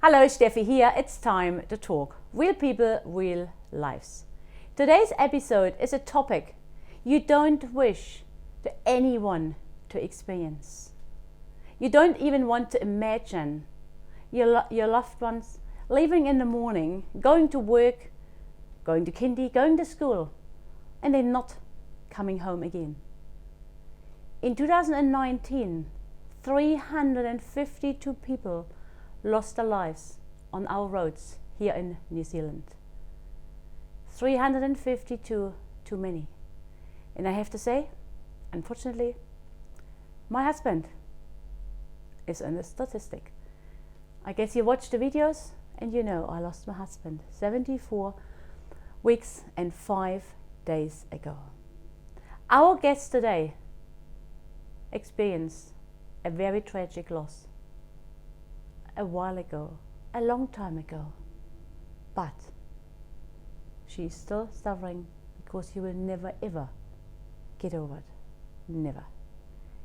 Hello, Steffi here. It's time to talk. Real people, real lives. Today's episode is a topic you don't wish to anyone to experience. You don't even want to imagine your loved ones leaving in the morning, going to work, going to kindy, going to school, and then not coming home again. In 2019, 352 people lost their lives on our roads here in New Zealand. 352 too many. And I have to say, unfortunately, my husband is in the statistic. I guess you watched the videos and you know I lost my husband 74 weeks and 5 days ago. Our guest today experienced a very tragic loss a while ago, a long time ago, but she's still suffering because she will never ever get over it, never.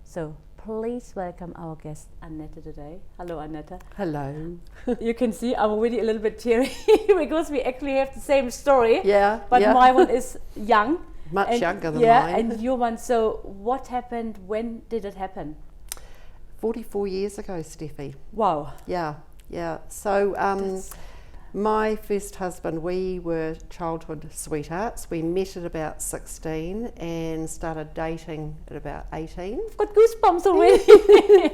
So please welcome our guest Annette today. Hello Annette. Hello. You can see I'm already a little bit teary because we actually have the same story. Yeah. But my one is young. Much younger than yeah, mine. and your one. So what happened? When did it happen? 44 years ago, Steffi. Wow. Yeah. So my first husband, we were childhood sweethearts. We met at about 16 and started dating at about 18. I've got goosebumps already.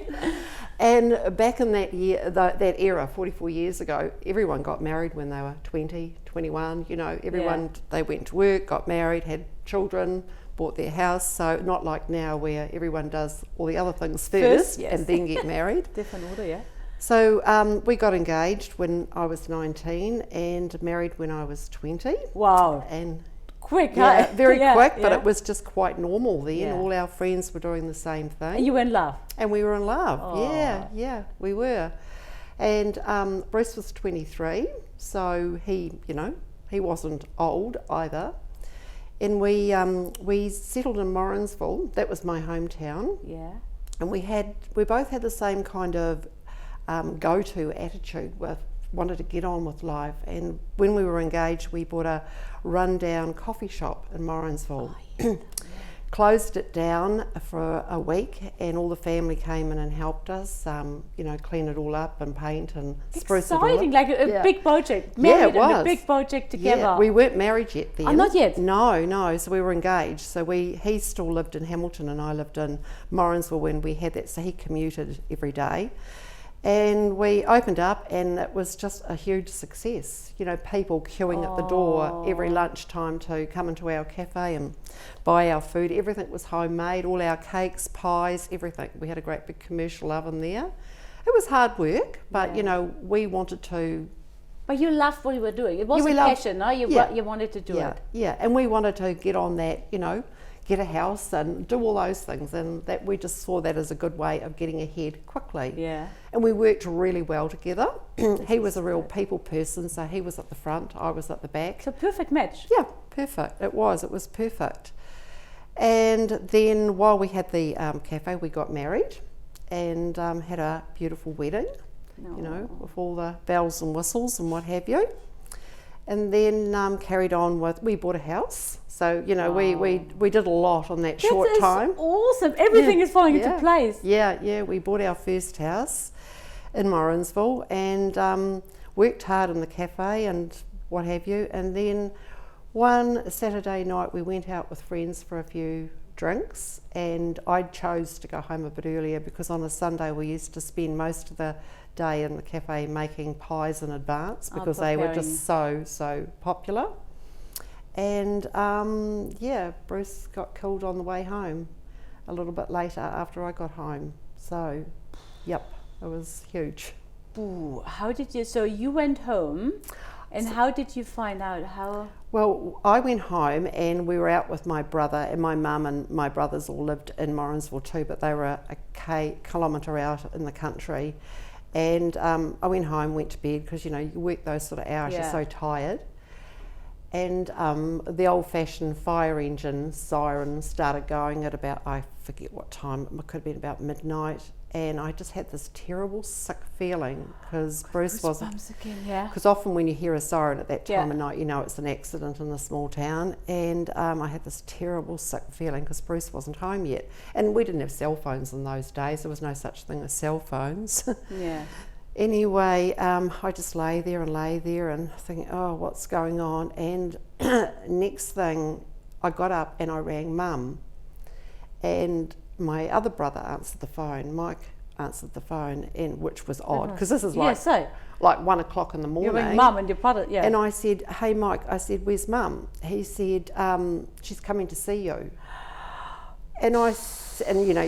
And back in that year, that era, 44 years ago, everyone got married when they were 20, 21. You know, everyone, they went to work, got married, had children, bought their house. So not like now where everyone does all the other things first yes. and then get married. Different order, yeah. So we got engaged when I was 19 and married when I was 20. Wow. And quick, yeah, huh? very quick, but yeah. it was just quite normal then. Yeah. All our friends were doing the same thing. And you were in love? And we were in love. Oh. Yeah, we were. And Bruce was 23, so he wasn't old either. And we settled in Morrinsville. That was my hometown. Yeah. And we both had the same kind of go-to attitude, wanted to get on with life. And when we were engaged, we bought a rundown coffee shop in Morrinsville. Oh, yeah. Closed it down for a week, and all the family came in and helped us, clean it all up and paint and spruce it all up. Exciting, like a big project. Married it was. and a big project together. Yeah, we weren't married yet then. Oh, not yet? No, so we were engaged. So he still lived in Hamilton and I lived in Morrinsville when we had that, so he commuted every day. And we opened up and it was just a huge success. You know, people queuing at the door every lunchtime to come into our cafe and buy our food. Everything was homemade, all our cakes, pies, everything. We had a great big commercial oven there. It was hard work, but we wanted to. But you loved what you were doing. It was a passion, no? You wanted to do it. Yeah, and we wanted to get on that, get a house and do all those things, and that we just saw that as a good way of getting ahead quickly. Yeah. And we worked really well together. He was a real people person, so he was at the front, I was at the back. It's a perfect match. Yeah, perfect. It was perfect. And then while we had the cafe, we got married and had a beautiful wedding, with all the bells and whistles and what have you. And then carried on with, we bought a house. So, we did a lot on that short time. Awesome. Everything is falling into place. Yeah, we bought our first house in Morrinsville and worked hard in the cafe and what have you. And then one Saturday night we went out with friends for a few drinks, and I chose to go home a bit earlier because on a Sunday we used to spend most of the day in the cafe making pies in advance because they were just so popular. And Bruce got killed on the way home a little bit later after I got home. So, it was huge. Ooh, how did you, so you went home and how did you find out how? Well, I went home and we were out with my brother, and my mum and my brothers all lived in Morrinsville too, but they were a kilometre out in the country. And I went home, went to bed because, you work those sort of hours, you're so tired. and the old-fashioned fire engine siren started going at about, I forget what time, it could have been about midnight, and I just had this terrible sick feeling because Bruce wasn't, because often when you hear a siren at that time of night, you know it's an accident in a small town, and I had this terrible sick feeling because Bruce wasn't home yet, and we didn't have cell phones in those days. There was no such thing as cell phones. Yeah. Anyway, I just lay there and thinking, oh, what's going on? And next thing, I got up and I rang Mum, and my other brother answered the phone. Mike answered the phone, and which was odd because this is like 1 o'clock in the morning. You ring Mum and your brother, yeah. And I said, hey Mike, I said, where's Mum? He said, she's coming to see you. And you know,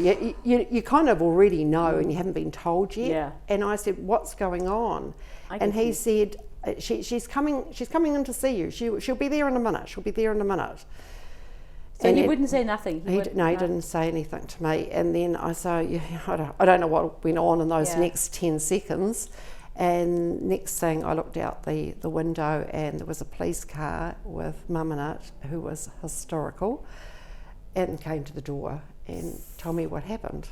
you kind of already know, and you haven't been told yet. Yeah. And I said, what's going on? And he said, she's coming in to see you. She'll be there in a minute. She'll be there in a minute. So and he wouldn't say nothing? He didn't say anything to me. And then I said, I don't know what went on in those next 10 seconds. And next thing, I looked out the window, and there was a police car with Mum in it, who was hysterical, and came to the door and told me what happened.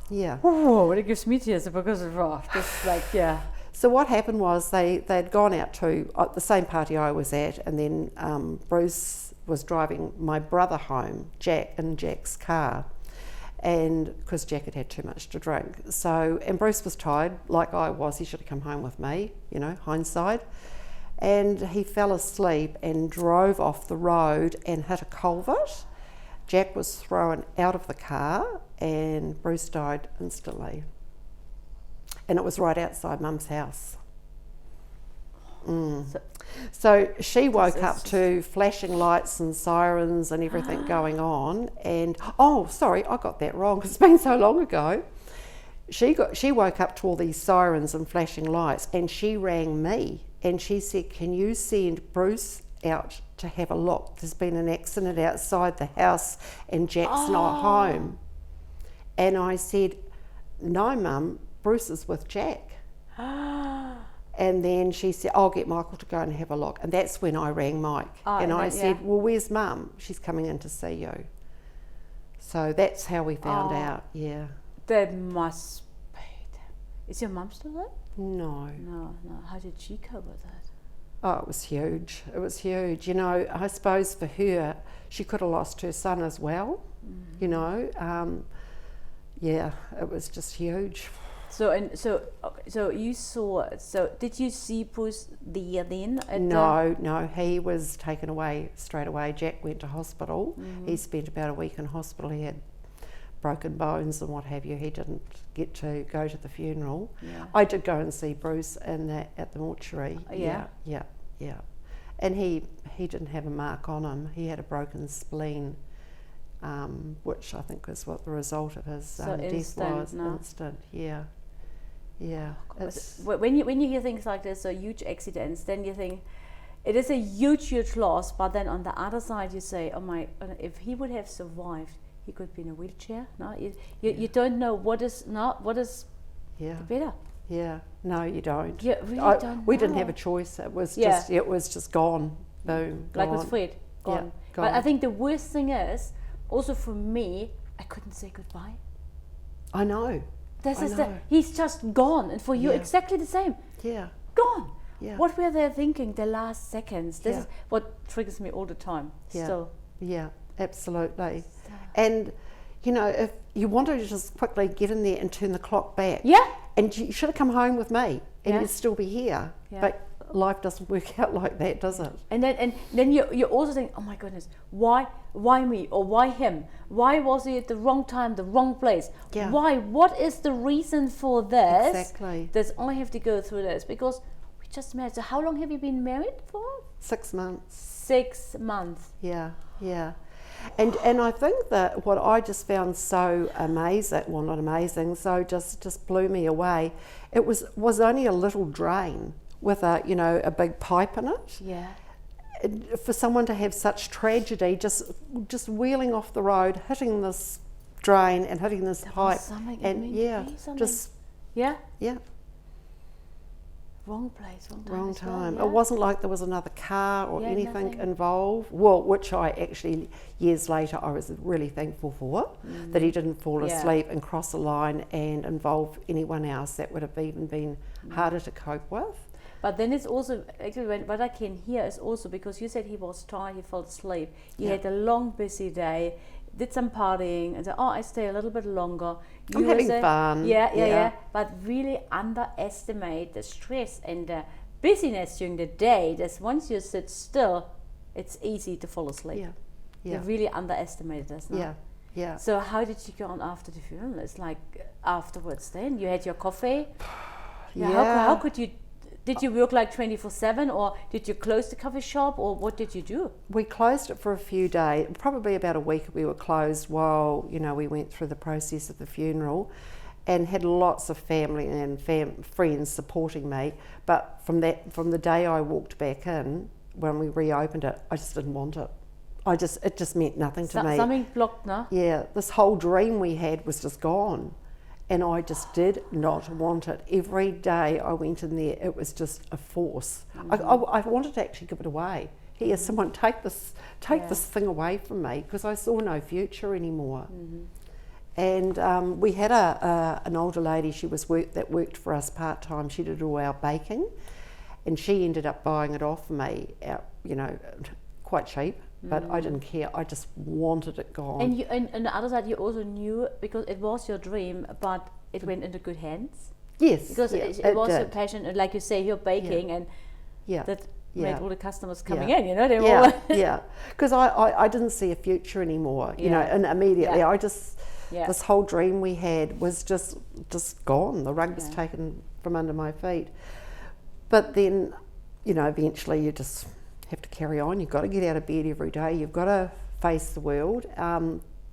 Yeah. Oh, it gives me tears because of just like, yeah. So what happened was they'd gone out to the same party I was at, and then Bruce was driving my brother home, Jack, in Jack's car, and because Jack had had too much to drink. So, and Bruce was tired, like I was. He should have come home with me, you know, hindsight. And he fell asleep and drove off the road and hit a culvert. Jack was thrown out of the car, and Bruce died instantly. And it was right outside Mum's house. So she woke up to flashing lights and sirens and everything going on. And oh, sorry, I got that wrong because it's been so long ago. She woke up to all these sirens and flashing lights, and she rang me and she said, "Can you send Bruce out to have a look? There's been an accident outside the house and Jack's not home." And I said, "No, Mum, Bruce is with Jack." And then she said, "I'll get Michael to go and have a look." And that's when I rang Mike. And I said, "Well, where's Mum? She's coming in to see you." So that's how we found out, yeah. That must be. Is your mum still there? No. No. How did she cope with that? Oh, it was huge. It was huge. You know, I suppose for her, she could have lost her son as well, you know. Yeah, it was just huge. So you saw it. So did you see Bruce there then? No, he was taken away straight away. Jack went to hospital. He spent about a week in hospital. He had broken bones and what have you. He didn't get to go to the funeral. Yeah. I did go and see Bruce at the mortuary. Yeah. And he didn't have a mark on him. He had a broken spleen, which I think was what the result of his death was. Instant, yeah. When you hear things like this, so huge accidents, then you think it is a huge loss. But then on the other side, you say, "Oh my! If he would have survived, he could be in a wheelchair." No, you don't know what is better. Yeah, no, you don't. You really don't. We didn't have a choice. It was just gone. Boom. Like gone. with Fred, gone. Yeah, But I think the worst thing is also for me, I couldn't say goodbye. I know. He's just gone, and for you exactly the same. Yeah. Gone. Yeah. What were they thinking the last seconds? This is what triggers me all the time. Yeah. Still. Yeah, absolutely. And you know, if you wanted to just quickly get in there and turn the clock back, and you should have come home with me, and you'd still be here. Yeah. But life doesn't work out like that, does it? And then you also think, "Oh my goodness, why me or why him? Why was he at the wrong time, the wrong place? Yeah. Why? What is the reason for this?" Exactly. I have to go through this because we just married. So how long have you been married for? 6 months. 6 months. Yeah. And I think that what I just found so amazing, well not amazing, so just blew me away, it was only a little drain with a big pipe in it. Yeah. For someone to have such tragedy, just wheeling off the road, hitting this drain and hitting this pipe, and Yeah. Wrong place, wrong time. Wrong as well, time. yeah. It wasn't like there was another car or Yeah, anything nothing. involved. Well, which I actually, years later, I was really thankful for, that he didn't fall Yeah. asleep and cross a line and involve anyone else. That would have even been harder to cope with. But then it's also, actually, what I can hear is also because you said he was tired, he fell asleep. You Yeah. had a long, busy day, did some partying, and said, "Oh, I stay a little bit longer." I'm You having said, fun. Yeah. But really underestimate the stress and the busyness during the day. That once you sit still, it's easy to fall asleep. Yeah. You Yeah. really underestimated this. No? Yeah. Yeah. So how did you go on after the funeral? It's like afterwards. Then you had your coffee. Yeah. How could you? Did you work like 24/7, or did you close the coffee shop, or what did you do? We closed it for a few days, probably about a week we were closed while, we went through the process of the funeral, and had lots of family and friends supporting me. But from the day I walked back in, when we reopened it, I just didn't want it. It just meant nothing to me. Something blocked, no? Yeah, this whole dream we had was just gone. And I just did not want it. Every day I went in there, it was just a force. I wanted to actually give it away. Here, someone take this thing away from me, because I saw no future anymore. And we had an older lady. That worked for us part time. She did all our baking, and she ended up buying it off me, quite cheap. But I didn't care. I just wanted it gone. And on the other side, you also knew, because it was your dream, but it went into good hands. Yes, Because yeah, it was did. your passion, and like you say, you're baking, and Yeah. that Yeah. made all the customers coming Yeah. in. They were all Yeah, because I didn't see a future anymore, and immediately Yeah. I just, this whole dream we had was just gone. The rug was taken from under my feet. But then, eventually you just have to carry on. You've got to get out of bed every day. You've got to face the world.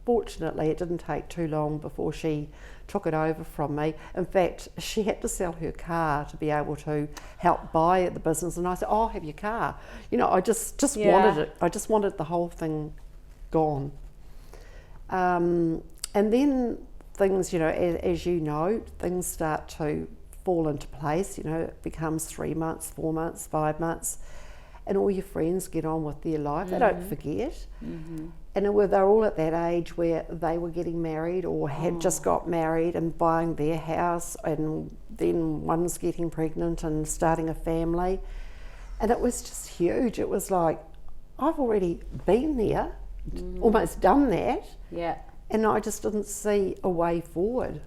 Fortunately, it didn't take too long before she took it over from me. In fact, she had to sell her car to be able to help buy the business. And I said, "I'll have your car." I just wanted it. I just wanted the whole thing gone. And then things, as you know, things start to fall into place. It becomes 3 months, 4 months, 5 months. And all your friends get on with their life. They don't forget. And they're all at that age where they were getting married or had just got married and buying their house, and then one's getting pregnant and starting a family. And it was just huge. It was like, I've already been there, almost done that, Yeah. and I just didn't see a way forward.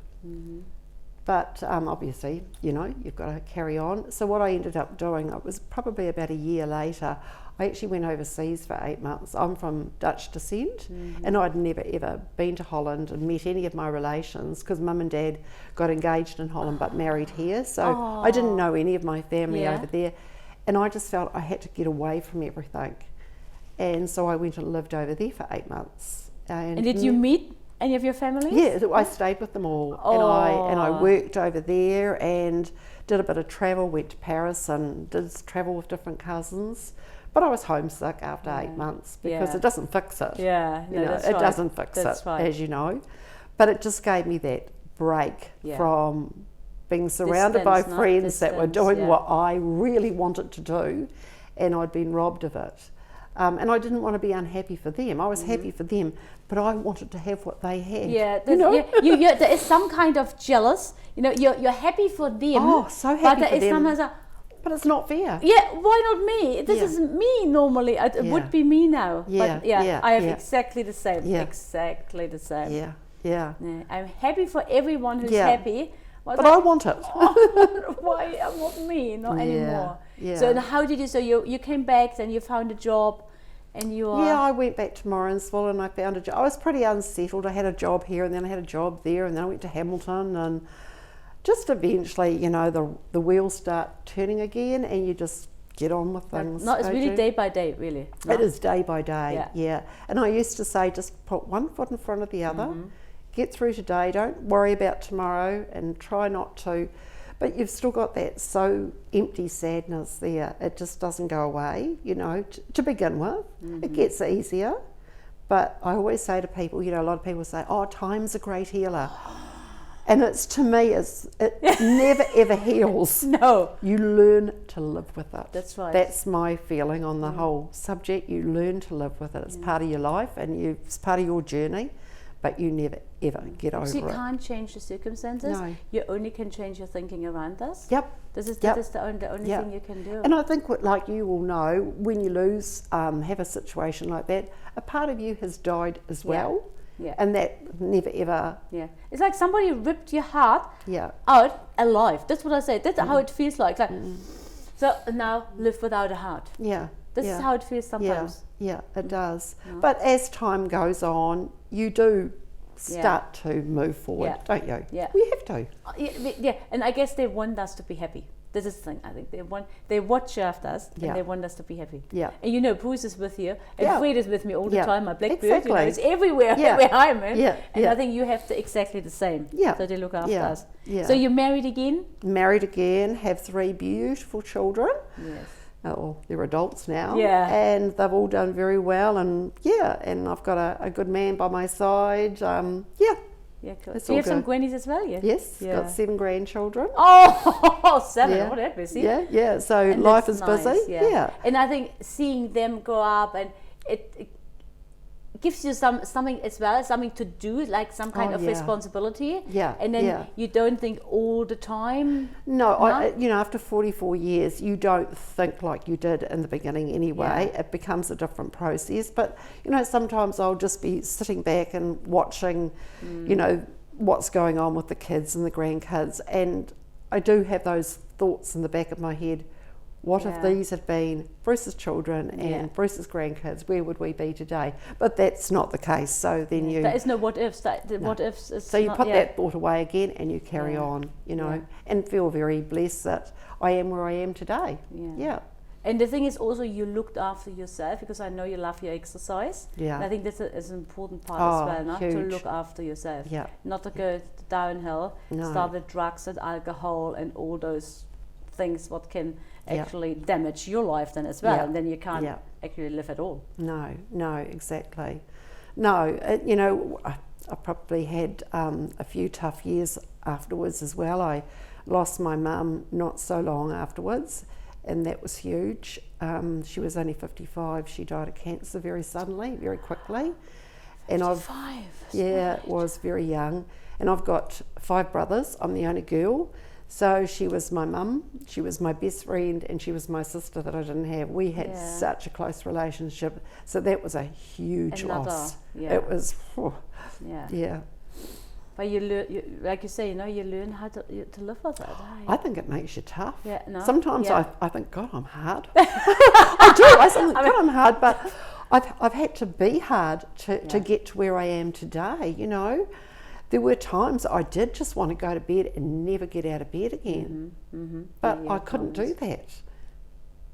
But obviously, you've got to carry on. So what I ended up doing, it was probably about a year later, I actually went overseas for 8 months. I'm from Dutch descent, and I'd never ever been to Holland and met any of my relations, because Mum and Dad got engaged in Holland but married here. So I didn't know any of my family over there. And I just felt I had to get away from everything. And so I went and lived over there for 8 months. And did you meet any of your family? Yeah, I stayed with them all, and I worked over there and did a bit of travel. Went to Paris and did travel with different cousins. But I was homesick after 8 months, because it doesn't fix it. Yeah, no, that's it right. doesn't fix That's it, right. as you know. But it just gave me that break from being surrounded by Distance, no? friends that were Distance, doing yeah. what I really wanted to do, and I'd been robbed of it. And I didn't want to be unhappy for them. I was happy for them, but I wanted to have what they had. Yeah, you there is some kind of jealous. You're happy for them. Oh, so happy but there for is them. sometimes But it's not fair. yeah, why not me? This Yeah. isn't me normally. It would be me now. Yeah, But yeah, I have yeah. exactly the same. Yeah. Exactly the same. Yeah, yeah. Yeah, I'm happy for everyone who's Yeah. happy. But I want it. Why not me? Not Yeah, anymore. yeah. So how did you? So you came back, then you found a job, and you are. Yeah, I went back to Morrinsville and I found a job. I was pretty unsettled. I had a job here and then I had a job there, and then I went to Hamilton, and just eventually, the wheels start turning again, and you just get on with things. No, it's don't really you? day by day, really. No? It is day by day, Yeah. yeah. And I used to say, just put one foot in front of the other, get through today, don't worry about tomorrow, and try not to. But you've still got that so empty sadness there. It just doesn't go away, to begin with. It gets easier. But I always say to people, a lot of people say, oh, time's a great healer. And it's, to me, it never ever heals. No. You learn to live with it. That's right. That's my feeling on the whole subject. You learn to live with it. It's part of your life, and it's part of your journey, but you never ever get over it. So you can't change the circumstances. No. You only can change your thinking around this. Yep. This is the only Yep. thing you can do. And I think, like you all know, when you have a situation like that, a part of you has died as well. Yeah. And that never ever. Yeah. It's like somebody ripped your heart Yeah. out alive. That's what I say. That's how it feels like. So now live without a heart. Yeah. This is how it feels sometimes. Yeah, it does. But as time goes on, you do start to move forward, don't you? Yeah. We have to. Yeah, and I guess they want us to be happy. This is the thing. I think they watch after us and they want us to be happy. Yeah. And you know, Bruce is with you, and Fred is with me all the time. My blackbird, Exactly. you know, it's everywhere where I'm in. Yeah. And I think you have to exactly the same. Yeah. So they look after us. Yeah. So you're married again? Married again, have 3 beautiful children. Yes. Oh, they're adults now. Yeah. And they've all done very well, and and I've got a good man by my side. Yeah, cool. It's Do you all have some good. grannies as well? Yes, Yeah. got 7 grandchildren. Oh, 7. Yeah. What that busy. Yeah. So And life is that's busy. nice, Yeah. And I think seeing them grow up, and it gives you something as well, something to do, like some kind of responsibility. Yeah, And then yeah. you don't think all the time. No, after 44 years, you don't think like you did in the beginning anyway. Yeah. It becomes a different process. But, sometimes I'll just be sitting back and watching, what's going on with the kids and the grandkids. And I do have those thoughts in the back of my head. What if these had been Bruce's children and Bruce's grandkids? Where would we be today? But that's not the case. So then there is no what ifs. What ifs. So you put that thought away again, and you carry on, and feel very blessed that I am where I am today. Yeah. And the thing is also, you looked after yourself, because I know you love your exercise. Yeah. And I think this is an important part as well, not to huge. look after yourself. Yeah. Not to go downhill, No. start with drugs and alcohol and all those things what can actually damage your life then as well. Yeah. And then you can't actually live at all. No, exactly. No, I probably had a few tough years afterwards as well. I lost my mum not so long afterwards, and that was huge. She was only 55. She died of cancer very suddenly, very quickly. 55? It was very young. And I've got 5 brothers. I'm the only girl. So she was my mum, she was my best friend, and she was my sister that I didn't have. We had such a close relationship. So that was a huge loss. It was, yeah. But you learn, like you say, you learn how to live with it. I think it makes you tough. Yeah, no, sometimes I think, God, I'm hard. I do. I think, God, I'm hard. But I've had to be hard to get to where I am today, There were times I did just want to go to bed and never get out of bed again. But I couldn't do that.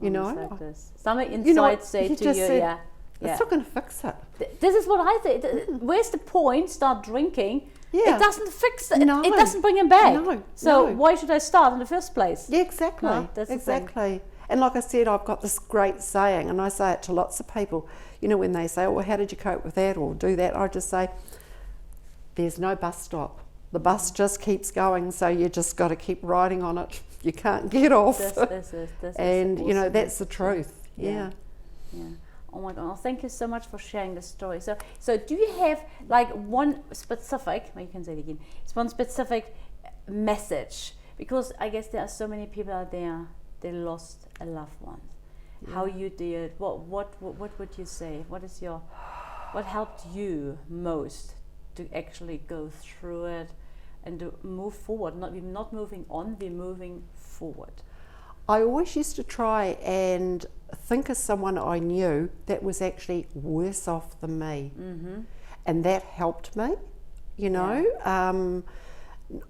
Like this. Something inside say to you, it's not going to fix it. This is what I think. Where's the point? Start drinking. Yeah. It doesn't fix it. No. It doesn't bring him back. No. Why should I start in the first place? Yeah, exactly. No, that's the thing. Exactly. And like I said, I've got this great saying, and I say it to lots of people. When they say, well, how did you cope with that or do that? I just say, there's no bus stop. The bus just keeps going, so you just got to keep riding on it. You can't get off. This and, is awesome. That's the truth. Yeah. Oh my God, thank you so much for sharing this story. So do you have like one specific, you can say it again, it's one specific message? Because I guess there are so many people out there, they lost a loved one. How you did, what would you say? What helped you most to actually go through it and to move forward? We're not moving on, we're moving forward. I always used to try and think of someone I knew that was actually worse off than me. And that helped me,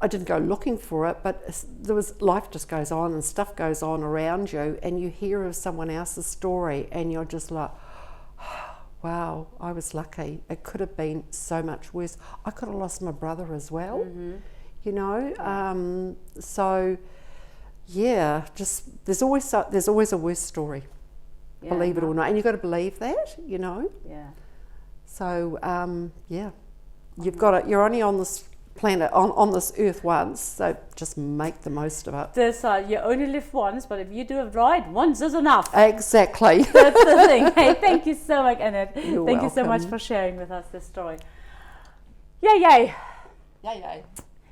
I didn't go looking for it, but life just goes on and stuff goes on around you, and you hear of someone else's story and you're just like, wow, I was lucky. It could have been so much worse. I could have lost my brother as well, so yeah, just there's always a worse story, believe it or not, and you've got to believe that, So you've got it. You're only on this planet on this earth once, so just make the most of it. You only live once, but if you do it right, once is enough. Exactly. That's the thing. Hey, thank you so much, Annette. You're thank you so welcome. much for sharing with us this story. Yay.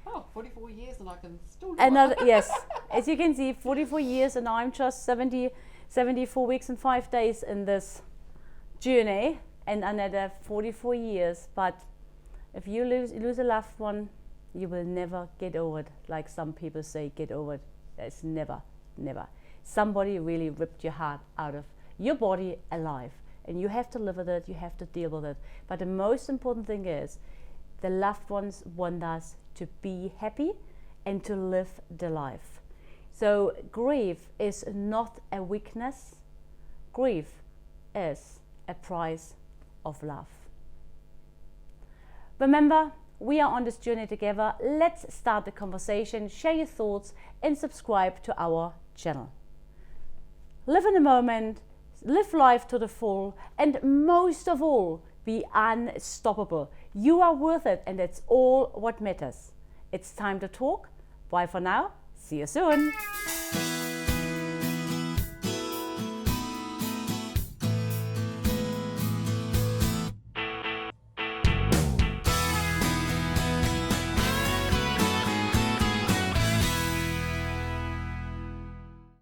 Oh, 44 years and I can still do Another, yes, as you can see, 44 years and I'm just 74 weeks and 5 days in this journey, and Annette 44 years. But if you lose a loved one, you will never get over it. Like some people say, get over it. It's never. Somebody really ripped your heart out of your body alive, and you have to live with it, you have to deal with it. But the most important thing is the loved ones want us to be happy and to live the life. So grief is not a weakness. Grief is a price of love. Remember, we are on this journey together. Let's start the conversation, share your thoughts, and subscribe to our channel. Live in the moment, live life to the full, and most of all, be unstoppable. You are worth it, and that's all what matters. It's time to talk. Bye for now. See you soon.